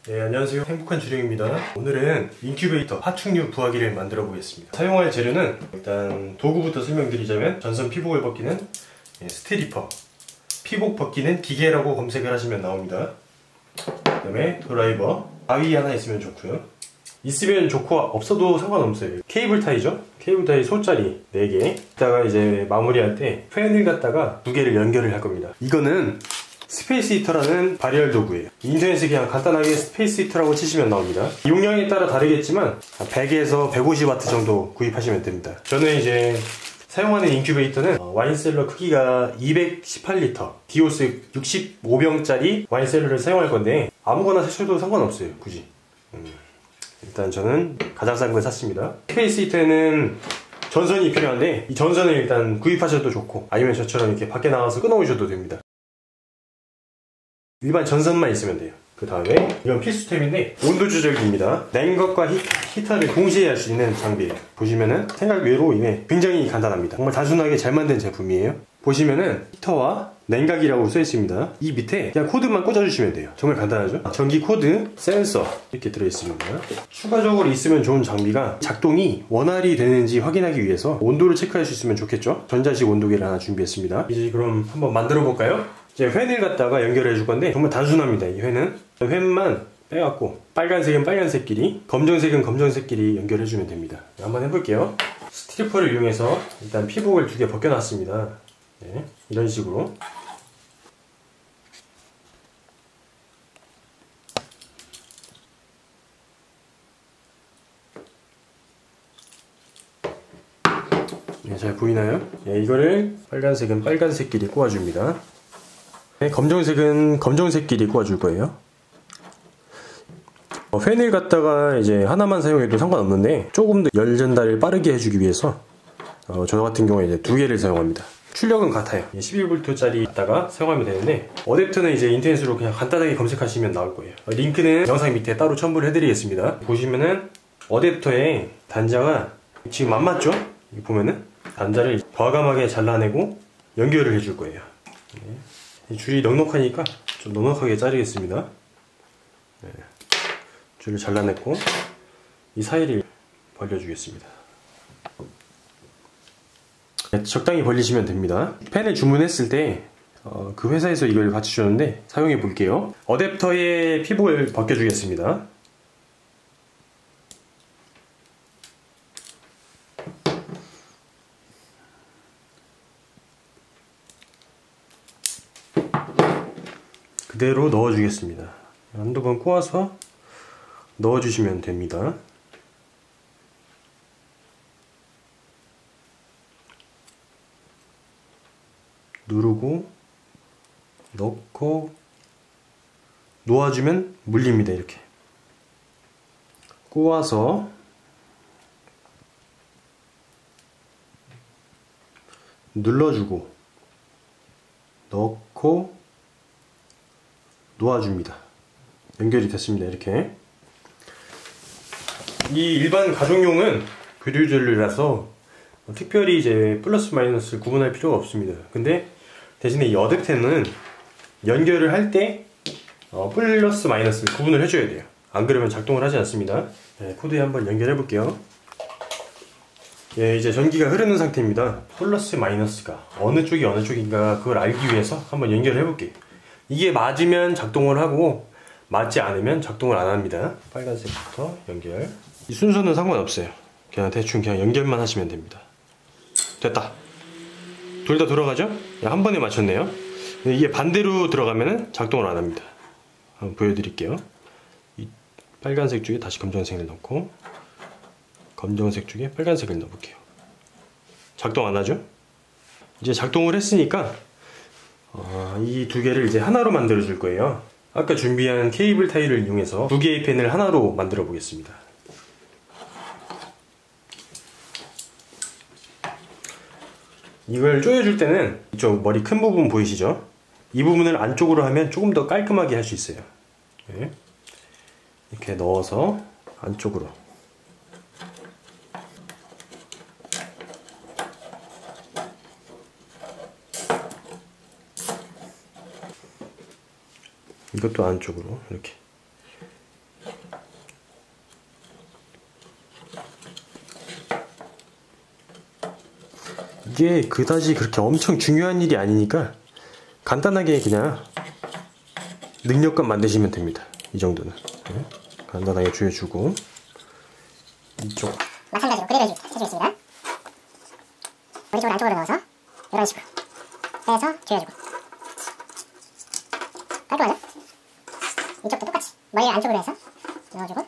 네, 안녕하세요. 행복한 주령입니다. 오늘은 인큐베이터 파충류 부화기를 만들어 보겠습니다. 사용할 재료는 일단 도구부터 설명드리자면 전선 피복을 벗기는 스트리퍼, 피복 벗기는 기계라고 검색을 하시면 나옵니다. 그 다음에 드라이버, 바위 하나 있으면 좋고요. 있으면 좋고 없어도 상관없어요. 케이블 타이죠? 케이블 타이 소짜리 4개. 이따가 이제 마무리할 때 팬을 갖다가 2개를 연결을 할 겁니다. 이거는 스페이스 히터라는 발열 도구예요. 인터넷에 그냥 간단하게 스페이스 히터라고 치시면 나옵니다. 용량에 따라 다르겠지만 100에서 150W 정도 구입하시면 됩니다. 저는 이제 사용하는 인큐베이터는 와인셀러 크기가 218L 디오스 65병짜리 와인셀러를 사용할 건데 아무거나 사셔도 상관없어요. 굳이 일단 저는 가장 싼 걸 샀습니다. 스페이스 히터에는 전선이 필요한데 이 전선을 일단 구입하셔도 좋고 아니면 저처럼 이렇게 밖에 나가서 끊어오셔도 됩니다. 일반 전선만 있으면 돼요. 그 다음에 이건 필수템인데 온도 조절기입니다. 냉각과 히터를 동시에 할 수 있는 장비예요. 보시면은 생각 외로 인해 굉장히 간단합니다. 정말 단순하게 잘 만든 제품이에요. 보시면은 히터와 냉각이라고 써 있습니다. 이 밑에 그냥 코드만 꽂아주시면 돼요. 정말 간단하죠? 전기 코드, 센서 이렇게 들어있습니다. 추가적으로 있으면 좋은 장비가 작동이 원활히 되는지 확인하기 위해서 온도를 체크할 수 있으면 좋겠죠? 전자식 온도계를 하나 준비했습니다. 이제 그럼 한번 만들어 볼까요? 이제 팬을 갖다가 연결해 줄 건데 정말 단순합니다. 이 팬은 팬만 빼갖고 빨간색은 빨간색끼리 검정색은 검정색끼리 연결해 주면 됩니다. 한번 해볼게요. 스트리퍼를 이용해서 일단 피복을 2개 벗겨놨습니다. 네, 이런 식으로 네, 잘 보이나요? 네, 이거를 빨간색은 빨간색끼리 꽂아줍니다. 네, 검정색은 검정색끼리 꽂아줄 거예요. 팬을 갖다가 이제 하나만 사용해도 상관없는데 조금 더 열 전달을 빠르게 해주기 위해서 저 같은 경우에 이제 2개를 사용합니다. 출력은 같아요. 11V짜리 갖다가 사용하면 되는데 어댑터는 이제 인터넷으로 그냥 간단하게 검색하시면 나올 거예요. 링크는 영상 밑에 따로 첨부를 해드리겠습니다. 보시면은 어댑터에 단자가 지금 안 맞죠? 보면은 단자를 과감하게 잘라내고 연결을 해줄 거예요. 네. 줄이 넉넉하니까 좀 넉넉하게 자르겠습니다. 네. 줄을 잘라냈고 이 사이를 벌려주겠습니다. 네, 적당히 벌리시면 됩니다. 팬을 주문했을 때 그 회사에서 이걸 같이 주는데 사용해 볼게요. 어댑터에 피복을 벗겨주겠습니다. 그대로 넣어주겠습니다. 한두 번 꼬아서 넣어주시면 됩니다. 누르고 넣고 놓아주면 물립니다. 이렇게 꼬아서 눌러주고 넣고 놓아줍니다. 연결이 됐습니다. 이렇게 이 일반 가정용은 교류전류라서 특별히 이제 플러스 마이너스를 구분할 필요가 없습니다. 근데 대신에 이 어댑터는 연결을 할 때 플러스 마이너스를 구분을 해줘야 돼요. 안 그러면 작동을 하지 않습니다. 네, 코드에 한번 연결해 볼게요. 예, 이제 전기가 흐르는 상태입니다. 플러스 마이너스가 어느 쪽이 어느 쪽인가 그걸 알기 위해서 한번 연결해 볼게요. 이게 맞으면 작동을 하고 맞지 않으면 작동을 안 합니다. 빨간색부터 연결. 이 순서는 상관없어요. 그냥 대충 그냥 연결만 하시면 됩니다. 됐다. 둘 다 돌아가죠? 한 번에 맞췄네요. 이게 반대로 들어가면 작동을 안 합니다. 한번 보여드릴게요. 이 빨간색 쪽에 다시 검정색을 넣고 검정색 쪽에 빨간색을 넣어볼게요. 작동 안 하죠? 이제 작동을 했으니까 이 2개를 이제 하나로 만들어 줄 거예요. 아까 준비한 케이블 타이를 이용해서 2개의 팬을 하나로 만들어 보겠습니다. 이걸 조여줄 때는 이쪽 머리 큰 부분 보이시죠? 이 부분을 안쪽으로 하면 조금 더 깔끔하게 할 수 있어요. 네. 이렇게 넣어서 안쪽으로 이것도 안쪽으로 이렇게 이게 그다지 그렇게 엄청 중요한 일이 아니니까 간단하게 그냥 능력감 만드시면 됩니다. 이 정도는. 네. 간단하게 조여주고 이쪽 마찬가지로 그대로 해주겠습니다. 머리 쪽을 안쪽으로 넣어서 이런 식으로 해서 조여주고 깔끔하죠? 이쪽도 똑같이 머리를 안쪽으로 해서 넣어주고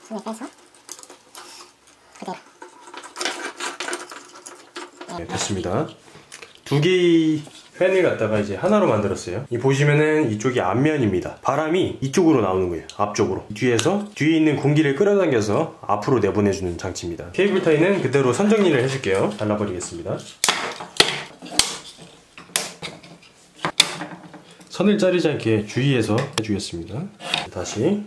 손을 빼서 그대로. 네, 됐습니다. 두 개의 팬을 갖다가 이제 하나로 만들었어요. 이 보시면은 이쪽이 앞면입니다. 바람이 이쪽으로 나오는 거예요. 앞쪽으로. 뒤에서 뒤에 있는 공기를 끌어당겨서 앞으로 내보내주는 장치입니다. 케이블 타이는 그대로 선 정리를 해줄게요. 잘라버리겠습니다. 선을 자르지 않게 주의해서 해주겠습니다. 다시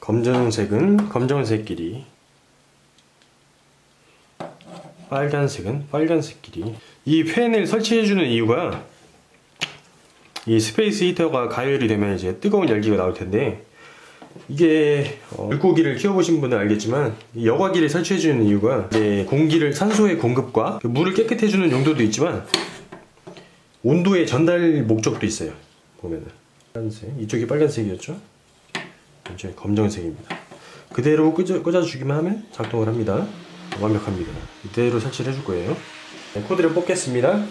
검정색은 검정색끼리, 빨간색은 빨간색끼리. 이 팬을 설치해주는 이유가 이 스페이스 히터가 가열이 되면 이제 뜨거운 열기가 나올 텐데, 이게 물고기를 키워보신 분은 알겠지만 이 여과기를 설치해주는 이유가 이제 공기를, 산소의 공급과 물을 깨끗해주는 용도도 있지만 온도의 전달 목적도 있어요. 보면은 빨간색, 이쪽이 빨간색이었죠? 이제 검정색입니다. 그대로 꽂아주기만 하면 작동을 합니다. 완벽합니다. 이대로 설치를 해줄 거예요. 네, 코드를 뽑겠습니다.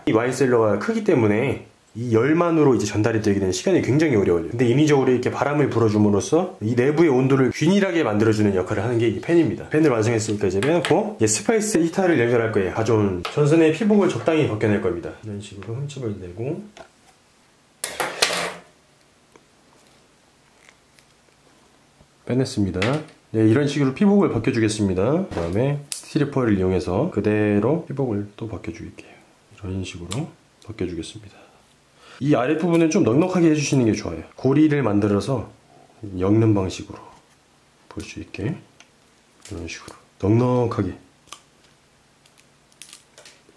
이 와인셀러가 크기 때문에 이 열만으로 이제 전달이 되게 되는 시간이 굉장히 오래 걸려요. 근데 인위적으로 이렇게 바람을 불어줌으로써 이 내부의 온도를 균일하게 만들어주는 역할을 하는 게 이 팬입니다. 팬을 완성했으니까 이제 빼놓고 스파이스 히터를 연결할 거예요. 가져온 전선의 피복을 적당히 벗겨낼 겁니다. 이런 식으로 흠집을 내고 빼냈습니다. 네, 이런 식으로 피복을 벗겨주겠습니다. 그 다음에 스티로폼을 이용해서 그대로 피복을 또 벗겨줄게요. 이런 식으로 벗겨주겠습니다. 이 아랫부분은 좀 넉넉하게 해주시는 게 좋아요. 고리를 만들어서 엮는 방식으로 볼 수 있게 이런 식으로 넉넉하게.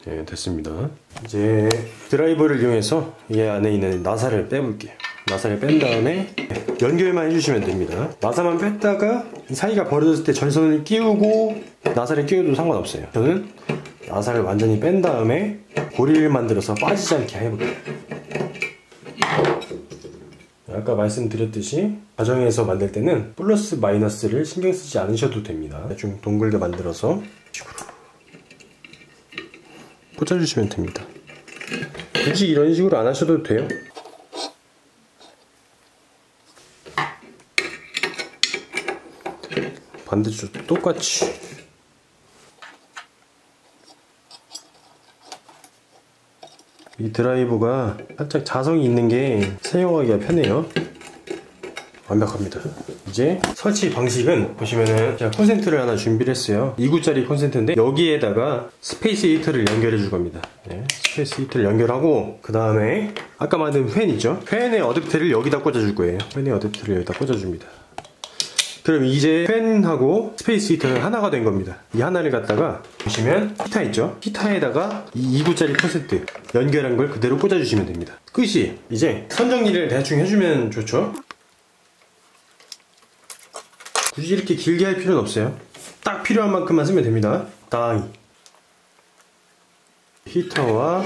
네, 됐습니다. 이제 드라이버를 이용해서 이 안에 있는 나사를 빼볼게요. 나사를 뺀 다음에 연결만 해주시면 됩니다. 나사만 뺐다가 이 사이가 벌어졌을 때 전선을 끼우고 나사를 끼워도 상관없어요. 저는 나사를 완전히 뺀 다음에 고리를 만들어서 빠지지 않게 해볼게요. 아까 말씀드렸듯이 가정에서 만들 때는 플러스 마이너스를 신경 쓰지 않으셔도 됩니다. 좀 동글게 만들어서 식으로 꽂아주시면 됩니다. 굳이 이런 식으로 안 하셔도 돼요. 반대쪽도 똑같이. 이 드라이버가 살짝 자성이 있는 게 사용하기가 편해요. 완벽합니다. 이제 설치 방식은 보시면은 제가 콘센트를 하나 준비를 했어요. 2구짜리 콘센트인데 여기에다가 스페이스 히터를 연결해 줄 겁니다. 네, 스페이스 히터를 연결하고 그 다음에 아까 만든 팬 있죠? 팬의 어댑터를 여기다 꽂아 줄 거예요. 팬의 어댑터를 여기다 꽂아 줍니다. 그럼 이제 팬하고 스페이스 히터는 하나가 된 겁니다. 이 하나를 갖다가 보시면 히터 있죠? 히터에다가 이 2구짜리 콘센트 연결한 걸 그대로 꽂아주시면 됩니다. 끝이. 이제 선 정리를 대충 해주면 좋죠? 굳이 이렇게 길게 할 필요는 없어요. 딱 필요한 만큼만 쓰면 됩니다. 땅이 히터와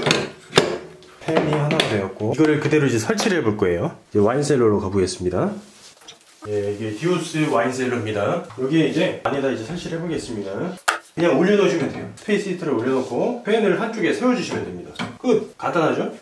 팬이 하나가 되었고 이거를 그대로 이제 설치를 해볼 거예요. 이제 와인셀러로 가보겠습니다. 예, 이게 디오스 와인셀러입니다. 여기에 이제 안에다 이제 설치를 해보겠습니다. 그냥 올려놓으시면 돼요. 스페이스 히터를 올려놓고 팬을 한쪽에 세워주시면 됩니다. 끝! 간단하죠?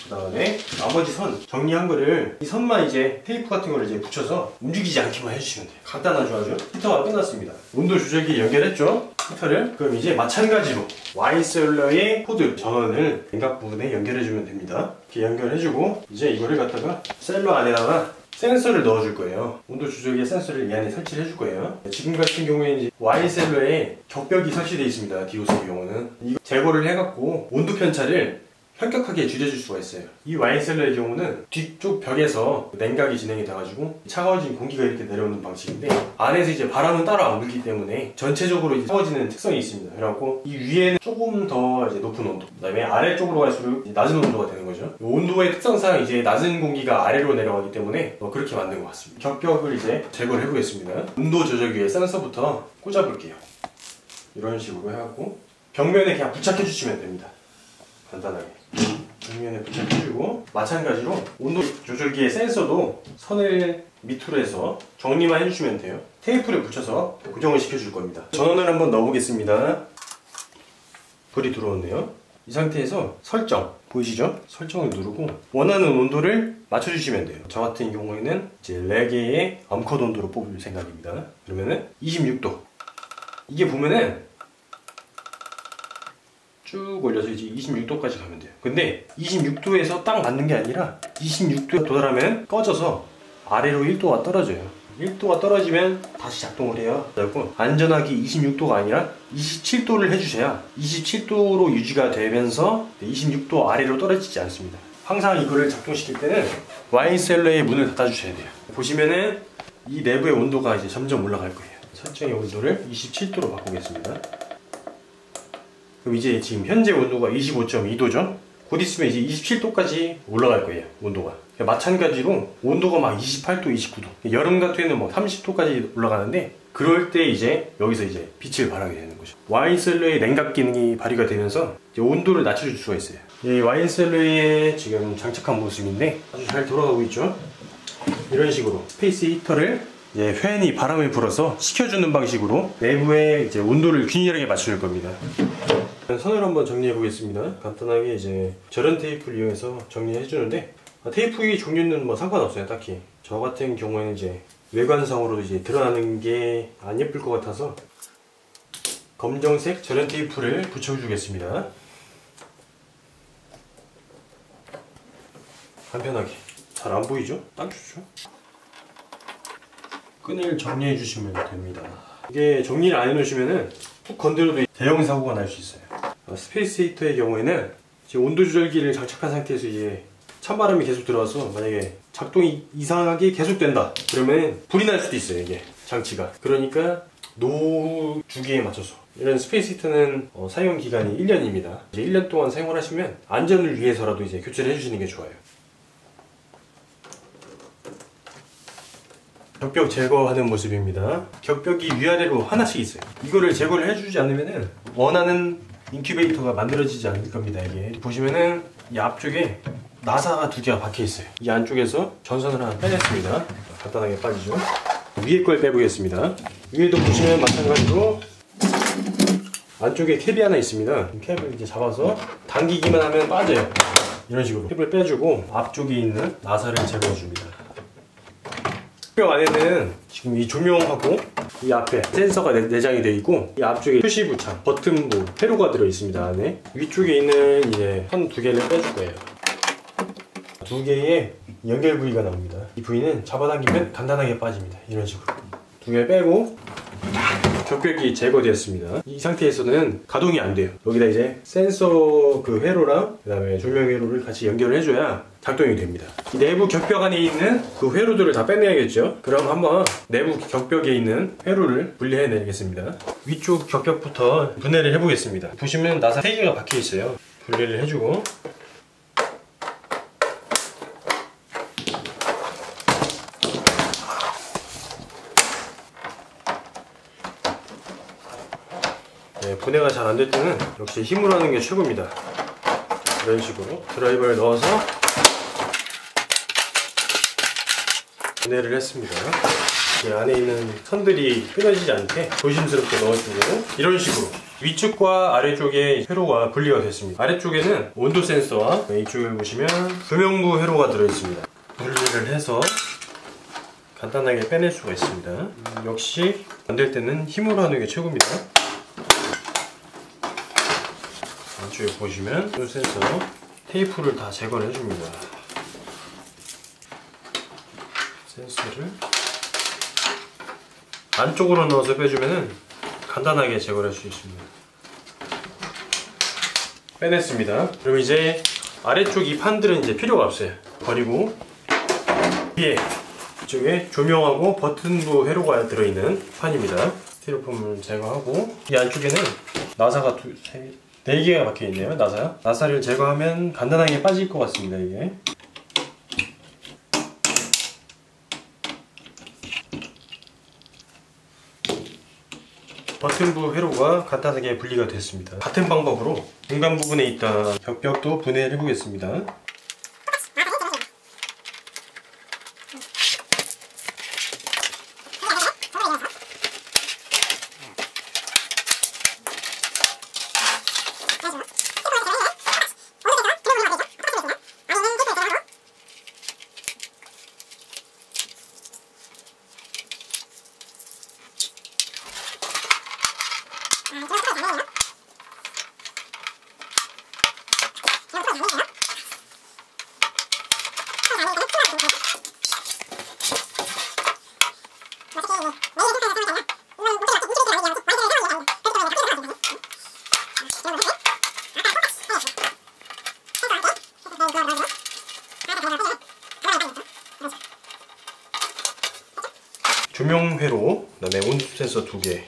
그 다음에 나머지 선 정리한 거를 이 선만 이제 테이프 같은 거를 이제 붙여서 움직이지 않게만 해주시면 돼요. 간단하죠, 아주? 히터가 끝났습니다. 온도 조절기 연결했죠? 히터를. 그럼 이제 마찬가지로 와인셀러의 코드 전원을 냉각 부분에 연결해주면 됩니다. 이렇게 연결해주고 이제 이거를 갖다가 셀러 안에다가 센서를 넣어줄 거예요. 온도 조절기 센서를 이 안에 설치를 해줄 거예요. 지금 같은 경우에는 와인셀러에 격벽이 설치되어 있습니다. 디오스의 경우는 이거 제거를 해갖고 온도 편차를 현격하게 줄여줄 수가 있어요. 이 와인셀러의 경우는 뒤쪽 벽에서 냉각이 진행이 돼가지고 차가워진 공기가 이렇게 내려오는 방식인데 안에서 이제 바람은 따로 안 불기 때문에 전체적으로 이제 차가워지는 특성이 있습니다. 그래갖고 이 위에는 조금 더 이제 높은 온도, 그 다음에 아래쪽으로 갈수록 낮은 온도가 되는 거죠. 온도의 특성상 이제 낮은 공기가 아래로 내려가기 때문에 그렇게 만든 것 같습니다. 격벽을 이제 제거를 해보겠습니다. 온도 조절기의 센서부터 꽂아볼게요. 이런 식으로 해갖고 벽면에 그냥 부착해 주시면 됩니다. 간단하게 벽면에 부착해주고, 마찬가지로 온도 조절기의 센서도 선을 밑으로 해서 정리만 해주시면 돼요. 테이프를 붙여서 고정을 시켜줄 겁니다. 전원을 한번 넣어보겠습니다. 불이 들어오네요. 이 상태에서 설정 보이시죠? 설정을 누르고 원하는 온도를 맞춰주시면 돼요. 저 같은 경우에는 이제 4개의 암컷 온도로 뽑을 생각입니다. 그러면은 26도. 이게 보면은 쭉 올려서 이제 26도까지 가면 돼요. 근데 26도에서 딱 맞는 게 아니라 26도에 도달하면 꺼져서 아래로 1도가 떨어져요. 1도가 떨어지면 다시 작동을 해요. 그리고 안전하게 26도가 아니라 27도를 해주셔야 27도로 유지가 되면서 26도 아래로 떨어지지 않습니다. 항상 이거를 작동시킬 때는 와인셀러의 문을 닫아주셔야 돼요. 보시면은 이 내부의 온도가 이제 점점 올라갈 거예요. 설정의 온도를 27도로 바꾸겠습니다. 그럼 이제 지금 현재 온도가 25.2도죠? 곧 있으면 이제 27도까지 올라갈 거예요, 온도가. 마찬가지로 온도가 막 28도, 29도. 여름 같은 경우에는 뭐 30도까지 올라가는데, 그럴 때 이제 여기서 이제 빛을 발하게 되는 거죠. 와인셀러의 냉각 기능이 발휘가 되면서 이제 온도를 낮춰줄 수가 있어요. 이 와인셀러에 지금 장착한 모습인데 아주 잘 돌아가고 있죠? 이런 식으로 스페이스 히터를 이제 팬이 바람을 불어서 식혀주는 방식으로 내부의 이제 온도를 균일하게 맞춰줄 겁니다. 선을 한번 정리해 보겠습니다. 간단하게 이제 절연 테이프를 이용해서 정리해 주는데, 테이프의 종류는 뭐 상관없어요, 딱히. 저 같은 경우에는 이제 외관상으로 이제 드러나는 게 안 예쁠 것 같아서 검정색 절연 테이프를 붙여주겠습니다. 간편하게. 잘 안 보이죠? 딱 좋죠? 끈을 정리해 주시면 됩니다. 이게 정리를 안 해놓으시면은 툭 건드려도 대형 사고가 날 수 있어요. 스페이스 히터의 경우에는 이제 온도 조절기를 장착한 상태에서 이제 찬바람이 계속 들어와서 만약에 작동이 이상하게 계속된다 그러면 불이 날 수도 있어요, 이게 장치가. 그러니까 노후 주기에 맞춰서 이런 스페이스 히터는 사용 기간이 1년입니다. 이제 1년 동안 사용을 하시면 안전을 위해서라도 이제 교체를 해주시는 게 좋아요. 격벽 제거하는 모습입니다. 격벽이 위아래로 하나씩 있어요. 이거를 제거를 해주지 않으면은 원하는 인큐베이터가 만들어지지 않을 겁니다. 이게 보시면은 이 앞쪽에 나사가 2개가 박혀 있어요. 이 안쪽에서 전선을 하나 빼냈습니다. 간단하게 빠지죠. 위에 걸 빼보겠습니다. 위에도 보시면 마찬가지로 안쪽에 캡이 하나 있습니다. 캡을 이제 잡아서 당기기만 하면 빠져요. 이런 식으로 캡을 빼주고 앞쪽에 있는 나사를 제거해 줍니다. 벽 안에는 지금 이 조명하고 이 앞에 센서가 내장이 되어 있고, 이 앞쪽에 표시 부착, 버튼부, 회로가 들어 있습니다. 안에 위쪽에 있는 이제 선 2개를 빼줄 거예요. 2개의 연결 부위가 나옵니다. 이 부위는 잡아당기면 간단하게 빠집니다. 이런 식으로 2개 빼고 격벽이 제거되었습니다. 이 상태에서는 가동이 안 돼요. 여기다 이제 센서 그 회로랑 그 다음에 조명 회로를 같이 연결을 해줘야 작동이 됩니다. 이 내부 격벽 안에 있는 그 회로들을 다 빼내야겠죠. 그럼 한번 내부 격벽에 있는 회로를 분리해 내겠습니다. 위쪽 격벽부터 분해를 해보겠습니다. 보시면 나사 3개가 박혀 있어요. 분리를 해주고, 분해가 잘 안 될 때는 역시 힘으로 하는 게 최고입니다. 이런 식으로 드라이버를 넣어서 분해를 했습니다. 이 안에 있는 선들이 끊어지지 않게 조심스럽게 넣어주고, 이런 식으로 위쪽과 아래쪽에 회로가 분리가 됐습니다. 아래쪽에는 온도 센서와 이쪽에 보시면 조명부 회로가 들어있습니다. 분리를 해서 간단하게 빼낼 수가 있습니다. 역시 안 될 때는 힘으로 하는 게 최고입니다. 안쪽에 보시면 온도 센서 테이프를 다 제거를 해줍니다. 센서를 안쪽으로 넣어서 빼주면 간단하게 제거를 할 수 있습니다. 빼냈습니다. 그럼 이제 아래쪽 이 판들은 이제 필요가 없어요. 버리고, 위에 이쪽에 조명하고 버튼부 회로가 들어있는 판입니다. 스티로폼을 제거하고, 이 안쪽에는 나사가 4개가 박혀있네요. 나사를 제거하면 간단하게 빠질 것 같습니다. 이게 버튼부 회로가 간단하게 분리가 됐습니다. 같은 방법으로 중간 부분에 있던 격벽도 분해를 해보겠습니다. 조명 회로, 그다음에 온도 센서 2개,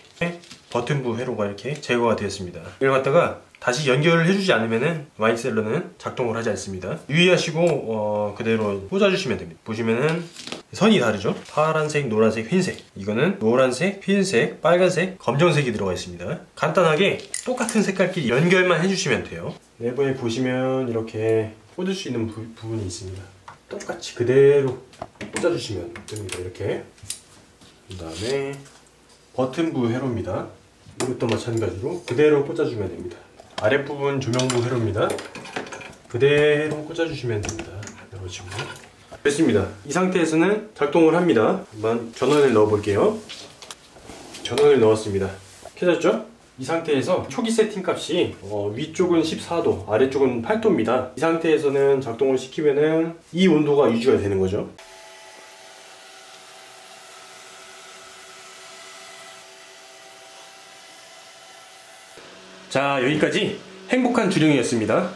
버튼부 회로가 이렇게 제거가 되었습니다. 이걸 갖다가 다시 연결을 해주지 않으면은 와인셀러는 작동을 하지 않습니다. 유의하시고 그대로 꽂아주시면 됩니다. 보시면은 선이 다르죠? 파란색, 노란색, 흰색. 이거는 노란색, 흰색, 빨간색, 검정색이 들어가 있습니다. 간단하게 똑같은 색깔끼리 연결만 해주시면 돼요. 내부에 보시면 이렇게 꽂을 수 있는 부분이 있습니다. 똑같이 그대로 꽂아주시면 됩니다. 이렇게. 그 다음에 버튼부 회로입니다. 이것도 마찬가지로 그대로 꽂아주면 됩니다. 아랫부분 조명부 회로입니다. 그대로 꽂아주시면 됩니다. 이런 식으로. 됐습니다. 이 상태에서는 작동을 합니다. 한번 전원을 넣어 볼게요. 전원을 넣었습니다. 켜졌죠? 이 상태에서 초기 세팅 값이 위쪽은 14도, 아래쪽은 8도입니다. 이 상태에서는 작동을 시키면은 이 온도가 유지가 되는 거죠. 자, 여기까지 행복한 주령이었습니다.